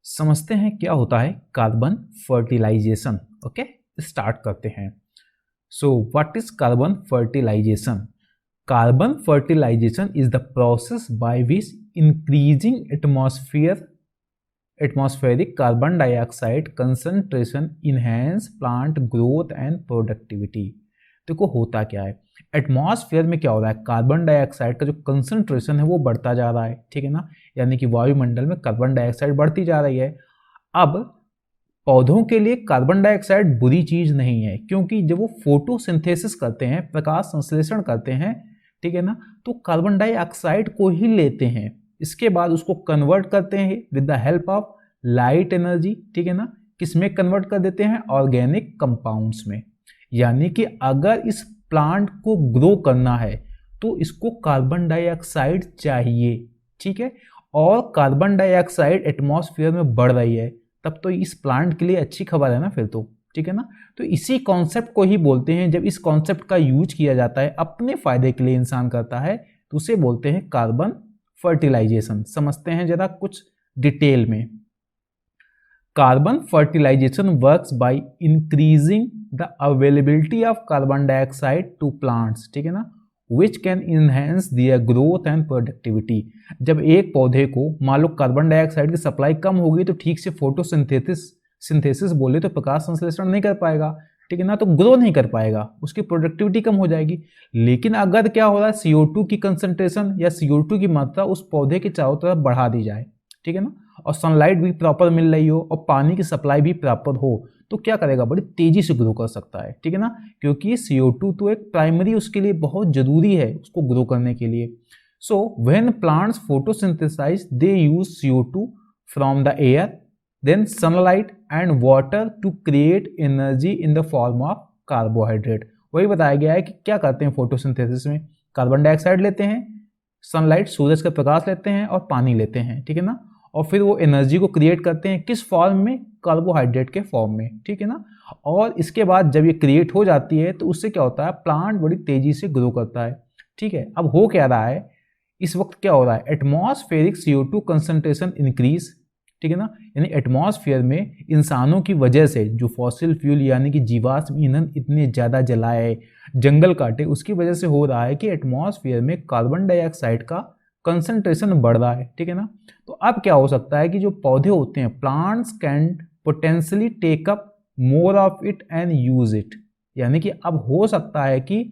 समझते हैं क्या होता है कार्बन फर्टिलाइजेशन। ओके, स्टार्ट करते हैं। So what is carbon fertilization? Carbon fertilization is the process by which increasing atmospheric carbon dioxide concentration enhance plant growth and productivity. देखो होता क्या है, एटमॉस्फेयर में क्या हो रहा है, कार्बन डाइऑक्साइड का जो कंसंट्रेशन है वो बढ़ता जा रहा है, ठीक है ना। यानी कि वायुमंडल में कार्बन डाइऑक्साइड बढ़ती जा रही है। अब पौधों के लिए कार्बन डाइऑक्साइड बुरी चीज नहीं है, क्योंकि जब वो फोटोसिंथेसिस करते हैं, प्रकाश संश्लेषण करते हैं, ठीक है ना, तो कार्बन डाइऑक्साइड को ही लेते हैं, इसके बाद उसको कन्वर्ट करते हैं with the help of light energy, ठीक है ना। किसमें कन्वर्ट कर देते हैं? ऑर्गेनिक कंपाउंड्स में। यानी कि अगर इस प्लांट को ग्रो करना है तो इसको कार्बन डाइऑक्साइड चाहिए, ठीक है। और कार्बन डाइऑक्साइड एटमॉस्फेयर में बढ़ रही है, तब तो इस प्लांट के लिए अच्छी खबर है ना फिर तो, ठीक है ना। तो इसी कॉन्सेप्ट को ही बोलते हैं, जब इस कॉन्सेप्ट का यूज किया जाता है अपने फायदे के लिए इंसान करता है, तो उसे बोलते हैं कार्बन फर्टिलाइजेशन। समझते हैं जरा कुछ डिटेल में। Carbon fertilization works by increasing the availability of carbon dioxide to plants, ठीक है ना, which can enhance their growth and productivity. जब एक पौधे को मान लो कार्बन डाइऑक्साइड की सप्लाई कम होगी तो ठीक से फोटोसिंथेसिस बोले तो प्रकाश संश्लेषण नहीं कर पाएगा, ठीक है ना, तो ग्रो नहीं कर पाएगा, उसकी प्रोडक्टिविटी कम हो जाएगी। लेकिन अगर क्या हो रहा है, CO2 की कंसंट्रेशन या CO2 की मात्रा उस पौधे के चारों तरफ बढ़ा दी जाए, ठीक है ना, और सनलाइट भी प्रॉपर मिल रही हो और पानी की सप्लाई भी प्रॉपर हो, तो क्या करेगा, बड़ी तेजी से ग्रो कर सकता है, ठीक है ना। क्योंकि CO2 तो एक प्राइमरी उसके लिए बहुत जरूरी है उसको ग्रो करने के लिए। So when plants photosynthesize they use CO2 from the air, then sunlight and water to create energy in the form of carbohydrate. वही बताया गया है कि क्या करते हैं फोटोसिंथेसिस में, कार्बन डाइऑक्साइड लेते हैं, सनलाइट सूरज का प्रकाश लेते हैं और पानी लेते हैं, ठीक है ना, और फिर वो एनर्जी को क्रिएट करते हैं किस फॉर्म में, कार्बोहाइड्रेट के फॉर्म में, ठीक है ना। और इसके बाद जब ये क्रिएट हो जाती है तो उससे क्या होता है, प्लांट बड़ी तेजी से ग्रो करता है, ठीक है। अब हो क्या रहा है, इस वक्त क्या हो रहा है, एटमॉस्फेरिक CO2 कंसंट्रेशन इंक्रीज, ठीक है ना। यानी एटमॉस्फेयर में इंसानों की वजह से जो फॉसिल फ्यूल यानी कि जीवाश्म ईंधन इतने ज्यादा जलाए, जंगल काटे, उसकी वजह से हो रहा है कि एटमॉस्फेयर में कार्बन डाइऑक्साइड का कंसंट्रेशन बढ़ रहा है, ठीक है ना। तो अब क्या हो सकता है कि जो पौधे होते हैं, plants can potentially take up more of it and use it. यानी कि अब हो सकता है कि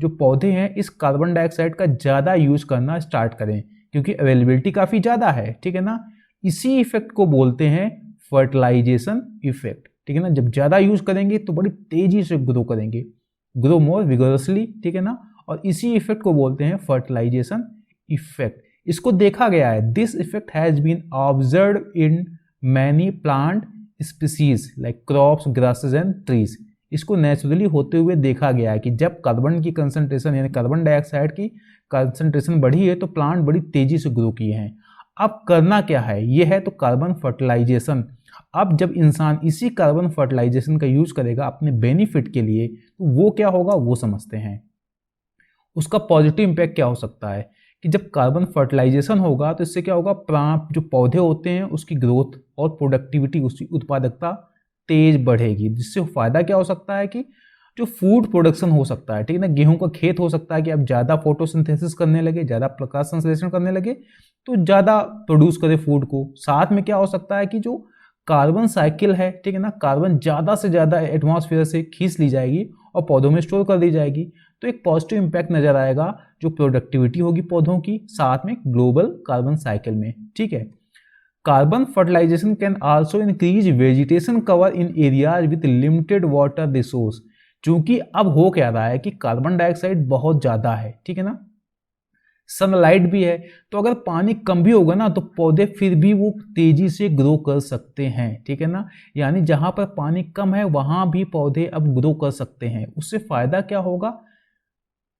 जो पौधे हैं इस कार्बन डाइऑक्साइड का ज्यादा यूज करना स्टार्ट करें, क्योंकि अवेलेबिलिटी काफी ज्यादा है, ठीक है ना। इसी इफेक्ट को बोलते हैं फर्टिलाइजेशन इफेक्ट, ठीक है ना। जब ज्यादा यूज करेंगे तो बड़ी तेजी से ग्रो करेंगे, ग्रो मोर विगोरसली, ठीक है ना। और इसी इफेक्ट को बोलते हैं फर्टिलाइजेशन इफेक्ट। इसको देखा गया है, this effect has been observed in many plant species like crops, grasses and trees. इसको नेचुरली होते हुए देखा गया है कि जब कार्बन की कंसंट्रेशन यानी कार्बन डाइऑक्साइड की कंसंट्रेशन बढ़ी है तो प्लांट बड़ी तेजी से ग्रो किए हैं। अब करना क्या है, यह है तो कार्बन फर्टिलाइजेशन। अब जब इंसान इसी कार्बन फर्टिलाइजेशन का यूज करेगा अपने बेनिफिट के लिए, तो वो क्या होगा वो समझते हैं। उसका पॉजिटिव इंपैक्ट क्या हो सकता है कि जब कार्बन फर्टिलाइजेशन होगा तो इससे क्या होगा, जो पौधे होते हैं उसकी ग्रोथ और प्रोडक्टिविटी, उसकी उत्पादकता तेज बढ़ेगी, जिससे फायदा क्या हो सकता है कि जो फूड प्रोडक्शन हो सकता है, ठीक है ना। गेहूं का खेत हो सकता है कि अब ज्यादा फोटोसिंथेसिस करने लगे, ज्यादा प्रकाश संश्लेषण करने लगे, तो ज्यादा प्रोड्यूस करे फूड को। साथ में क्या हो सकता है कि जो कार्बन साइकिल है, ठीक है ना, कार्बन ज्यादा से ज्यादा एटमॉस्फेयर से खींच ली जाएगी और पौधों में स्टोर कर दी जाएगी, तो एक पॉजिटिव इंपैक्ट नजर आएगा, जो प्रोडक्टिविटी होगी पौधों की, साथ में ग्लोबल कार्बन साइकिल में, ठीक है। Carbon fertilization can also increase vegetation cover in areas with limited water resource. क्योंकि अब हो क्या रहा है कि कार्बन डाइऑक्साइड बहुत ज्यादा है, ठीक है ना, सनलाइट भी है, तो अगर पानी कम भी होगा ना तो पौधे फिर भी वो तेजी से ग्रो कर सकते हैं, ठीक है ना। यानी जहां पर पानी कम है वहां भी पौधे अब ग्रो कर सकते हैं। उससे फायदा क्या होगा,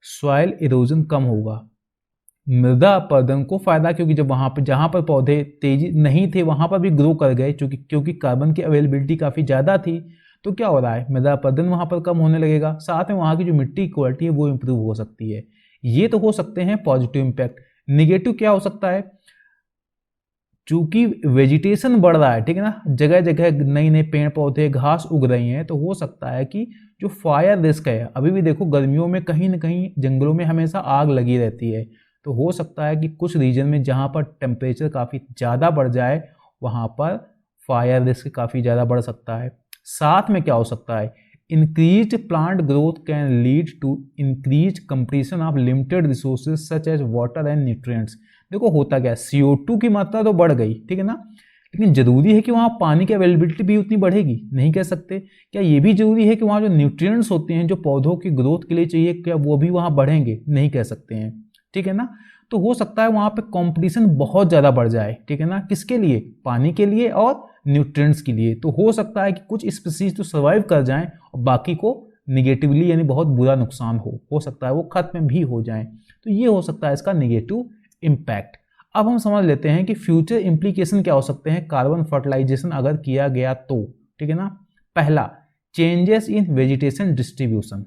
सॉइल इरोजन कम होगा, मृदा अपरदन को फायदा, क्योंकि जब वहां पर जहां पर पौधे तेजी नहीं थे वहां पर भी ग्रो कर गए, क्योंकि कार्बन की अवेलेबिलिटी काफी ज्यादा थी, तो क्या हो रहा है, मृदा अपरदन वहां पर कम होने लगेगा, साथ में वहां की जो मिट्टी की क्वालिटी है वो इंप्रूव हो सकती है। ये तो हो सकते हैं पॉजिटिव इंपैक्ट। निगेटिव क्या हो सकता है, चूंकि वेजिटेशन बढ़ रहा है, ठीक है ना, जगह जगह नई नए पेड़ पौधे घास उग रही हैं, तो हो सकता है कि जो फायर रिस्क है, अभी भी देखो गर्मियों में कहीं ना कहीं जंगलों में हमेशा आग लगी रहती है, तो हो सकता है कि कुछ रीजन में जहाँ पर टेम्परेचर काफ़ी ज़्यादा बढ़ जाए वहाँ पर फायर रिस्क काफ़ी ज़्यादा बढ़ सकता है। साथ में क्या हो सकता है, increase plant growth can lead to increase competition of limited resources such as water and nutrients. देखो होता क्या है, CO2 की मात्रा तो बढ़ गई, ठीक है ना, लेकिन जरूरी है कि वहाँ पानी की अवेलेबिलिटी भी उतनी बढ़ेगी, नहीं कह सकते। क्या ये भी जरूरी है कि वहाँ जो न्यूट्रिएंट्स होते हैं जो पौधों की ग्रोथ के लिए चाहिए, क्या वो भी वहाँ बढ़ेंगे, नहीं कह सकते हैं, ठीक है ना। तो हो सकता है वहाँ पे कंपटीशन बहुत ज़्यादा बढ़ जाए, ठीक है ना, किसके लिए, पानी के लिए और न्यूट्रिएंट्स के लिए। तो हो सकता है कि कुछ स्पीसीज तो सर्वाइव कर जाएं और बाकी को निगेटिवली यानी बहुत बुरा नुकसान हो सकता है वो खत्म भी हो जाएं। तो ये हो सकता है इसका निगेटिव इम्पैक्ट। अब हम समझ लेते हैं कि फ्यूचर इम्प्लीकेशन क्या हो सकते हैं कार्बन फर्टिलाइजेशन अगर किया गया तो, ठीक है ना। पहला, changes in vegetation distribution.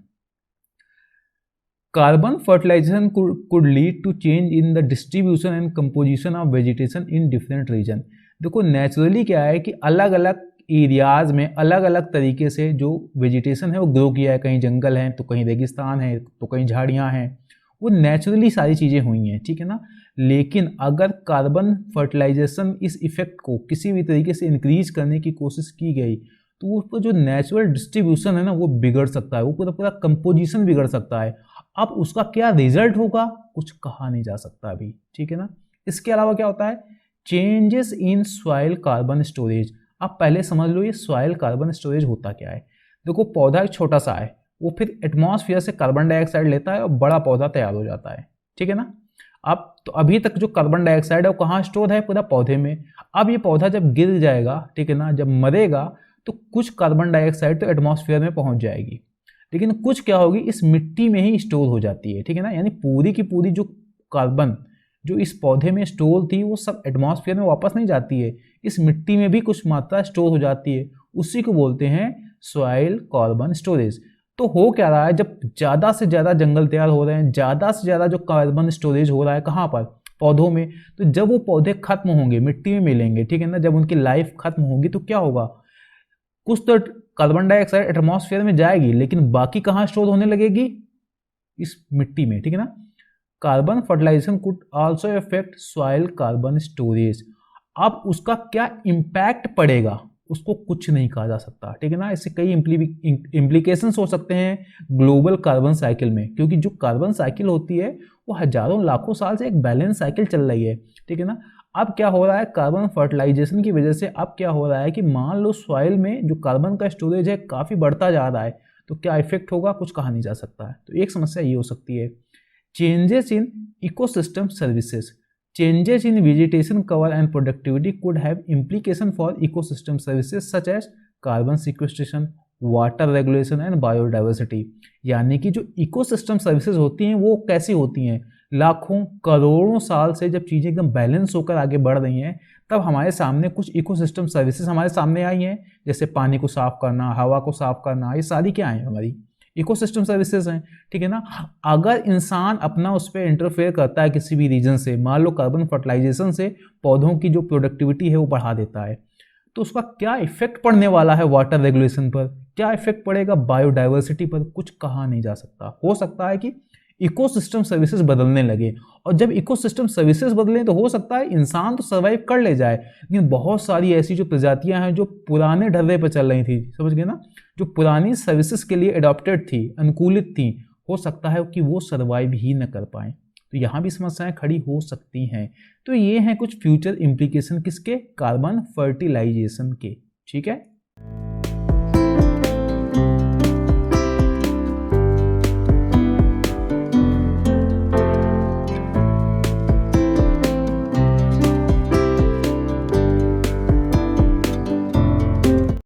Carbon fertilization could lead to change in the distribution and composition of vegetation in different region। देखो नेचुरली क्या है कि अलग अलग एरियाज में अलग अलग तरीके से जो वेजिटेशन है वो ग्रो किया है, कहीं जंगल है तो कहीं रेगिस्तान है तो कहीं झाड़ियाँ हैं, वो नेचुरली सारी चीज़ें हुई हैं, ठीक है ना। लेकिन अगर कार्बन फर्टिलाइजेशन इस इफेक्ट को किसी भी तरीके से इंक्रीज करने की कोशिश की गई तो उसका जो नेचुरल डिस्ट्रीब्यूशन है ना वो बिगड़ सकता है, वो पूरा पूरा कंपोजिशन बिगड़ सकता है। अब उसका क्या रिजल्ट होगा कुछ कहा नहीं जा सकता अभी, ठीक है ना। इसके अलावा क्या होता है, changes in soil carbon storage. आप पहले समझ लो ये सॉइल कार्बन स्टोरेज होता क्या है। देखो पौधा एक छोटा सा है, वो फिर एटमॉस्फेयर से कार्बन डाइऑक्साइड लेता है और बड़ा पौधा तैयार हो जाता है, ठीक है ना। अब तो अभी तक जो कार्बन डाइऑक्साइड है वो कहाँ स्टोर है, पूरा पौधे में। अब ये पौधा जब गिर जाएगा, ठीक है ना, जब मरेगा तो कुछ कार्बन डाइऑक्साइड तो एटमॉस्फेयर में पहुंच जाएगी, लेकिन कुछ क्या होगी इस मिट्टी में ही स्टोर हो जाती है, ठीक है ना। यानी पूरी की पूरी जो कार्बन जो इस पौधे में स्टोर थी वो सब एटमॉस्फेयर में वापस नहीं जाती है, इस मिट्टी में भी कुछ मात्रा स्टोर हो जाती है, उसी को बोलते हैं सॉइल कार्बन स्टोरेज। तो हो क्या रहा है, जब ज़्यादा से ज़्यादा जंगल तैयार हो रहे हैं, ज़्यादा से ज़्यादा जो कार्बन स्टोरेज हो रहा है कहाँ पर, पौधों में, तो जब वो पौधे खत्म होंगे मिट्टी में मिलेंगे, ठीक है ना, जब उनकी लाइफ खत्म होगी तो क्या होगा, कुछ तो कार्बन डाइऑक्साइड एटमॉस्फेयर में जाएगी लेकिन बाकी कहाँ स्टोर होने लगेगी, इस मिट्टी में, ठीक है ना। Carbon fertilization could also affect soil carbon storage. अब उसका क्या इम्पैक्ट पड़ेगा उसको कुछ नहीं कहा जा सकता, ठीक है ना। इससे कई इम्प्लीकेशंस हो सकते हैं ग्लोबल कार्बन साइकिल में, क्योंकि जो कार्बन साइकिल होती है वो हजारों लाखों साल से एक बैलेंस साइकिल चल रही है, ठीक है ना। अब क्या हो रहा है कार्बन फर्टिलाइजेशन की वजह से, अब क्या हो रहा है कि मान लो सॉइल में जो कार्बन का स्टोरेज है काफ़ी बढ़ता जा रहा है, तो क्या इफेक्ट होगा कुछ कहा नहीं जा सकता है। तो एक समस्या ये हो सकती है। Changes in ecosystem services. Changes in vegetation cover and productivity could have implication for ecosystem services such as carbon sequestration, water regulation and biodiversity. यानी कि जो इकोसिस्टम सर्विसेज होती हैं वो कैसी होती हैं, लाखों करोड़ों साल से जब चीज़ें एकदम बैलेंस होकर आगे बढ़ रही हैं तब हमारे सामने कुछ इकोसिस्टम सर्विसेज हमारे सामने आई हैं, जैसे पानी को साफ करना, हवा को साफ करना, ये सारी क्या है हमारी इकोसिस्टम सर्विसेज हैं, ठीक है ना। अगर इंसान अपना उस पर इंटरफेयर करता है किसी भी रीजन से, मान लो कार्बन फर्टिलाइजेशन से पौधों की जो प्रोडक्टिविटी है वो बढ़ा देता है, तो उसका क्या इफेक्ट पड़ने वाला है वाटर रेगुलेशन पर, क्या इफेक्ट पड़ेगा बायोडाइवर्सिटी पर, कुछ कहा नहीं जा सकता। हो सकता है कि इकोसिस्टम सर्विसेज बदलने लगे, और जब इकोसिस्टम सर्विसेज बदलें तो हो सकता है इंसान तो सर्वाइव कर ले जाए, लेकिन बहुत सारी ऐसी जो प्रजातियां हैं जो पुराने ढर्रे पर चल रही थी, समझ गए ना, जो पुरानी सर्विसेज के लिए एडॉप्टेड थी, अनुकूलित थी, हो सकता है कि वो सर्वाइव ही न कर पाए। तो यहाँ भी समस्याएं खड़ी हो सकती हैं। तो ये हैं कुछ फ्यूचर इम्प्लीकेशन किसके, कार्बन फर्टिलाइजेशन के, ठीक है।